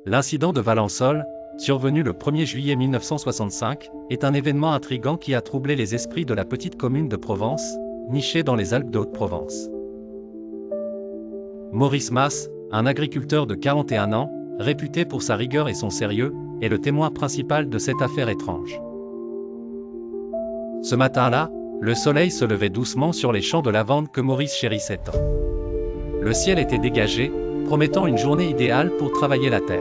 L'incident de Valençol, survenu le 1er juillet 1965, est un événement intrigant qui a troublé les esprits de la petite commune de Provence, nichée dans les Alpes de Haute-Provence. Maurice Mas, un agriculteur de 41 ans, réputé pour sa rigueur et son sérieux, est le témoin principal de cette affaire étrange. Ce matin-là, le soleil se levait doucement sur les champs de lavande que Maurice chérissait tant. Le ciel était dégagé, promettant une journée idéale pour travailler la terre.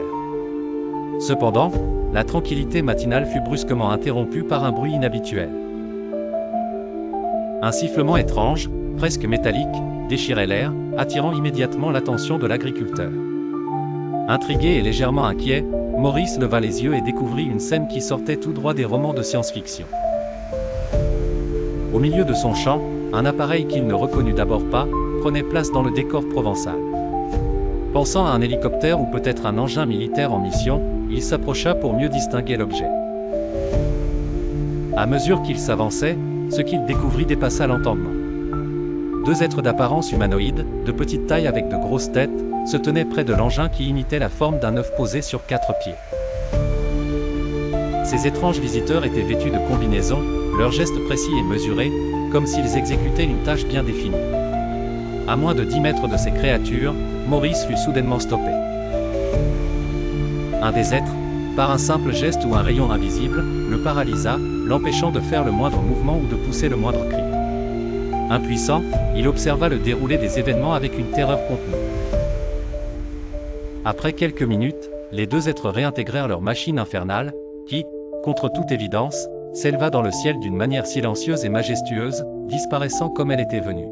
Cependant, la tranquillité matinale fut brusquement interrompue par un bruit inhabituel. Un sifflement étrange, presque métallique, déchirait l'air, attirant immédiatement l'attention de l'agriculteur. Intrigué et légèrement inquiet, Maurice leva les yeux et découvrit une scène qui sortait tout droit des romans de science-fiction. Au milieu de son champ, un appareil qu'il ne reconnut d'abord pas, prenait place dans le décor provençal. Pensant à un hélicoptère ou peut-être un engin militaire en mission, il s'approcha pour mieux distinguer l'objet. À mesure qu'il s'avançait, ce qu'il découvrit dépassa l'entendement. Deux êtres d'apparence humanoïde, de petite taille avec de grosses têtes, se tenaient près de l'engin qui imitait la forme d'un œuf posé sur 4 pieds. Ces étranges visiteurs étaient vêtus de combinaisons, leurs gestes précis et mesurés, comme s'ils exécutaient une tâche bien définie. À moins de 10 mètres de ces créatures, Maurice fut soudainement stoppé. Un des êtres, par un simple geste ou un rayon invisible, le paralysa, l'empêchant de faire le moindre mouvement ou de pousser le moindre cri. Impuissant, il observa le déroulé des événements avec une terreur contenue. Après quelques minutes, les deux êtres réintégrèrent leur machine infernale, qui, contre toute évidence, s'éleva dans le ciel d'une manière silencieuse et majestueuse, disparaissant comme elle était venue.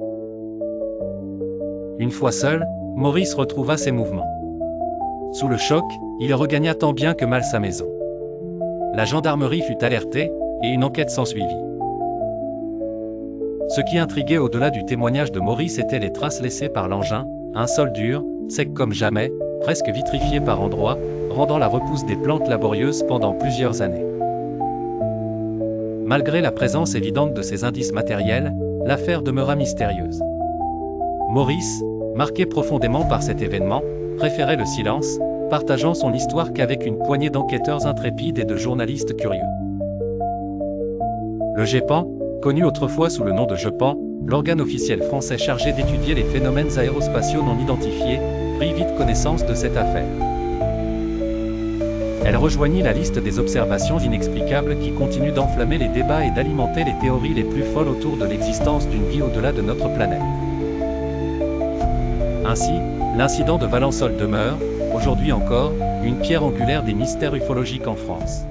Une fois seul, Maurice retrouva ses mouvements. Sous le choc, il regagna tant bien que mal sa maison. La gendarmerie fut alertée, et une enquête s'ensuivit. Ce qui intriguait au-delà du témoignage de Maurice étaient les traces laissées par l'engin, un sol dur, sec comme jamais, presque vitrifié par endroits, rendant la repousse des plantes laborieuse pendant plusieurs années. Malgré la présence évidente de ces indices matériels, l'affaire demeura mystérieuse. Maurice, marqué profondément par cet événement, préférait le silence, partageant son histoire qu'avec une poignée d'enquêteurs intrépides et de journalistes curieux. Le GEPAN, connu autrefois sous le nom de GEPAN, l'organe officiel français chargé d'étudier les phénomènes aérospatiaux non identifiés, prit vite connaissance de cette affaire. Elle rejoignit la liste des observations inexplicables qui continuent d'enflammer les débats et d'alimenter les théories les plus folles autour de l'existence d'une vie au-delà de notre planète. Ainsi, l'incident de Valençol demeure, aujourd'hui encore, une pierre angulaire des mystères ufologiques en France.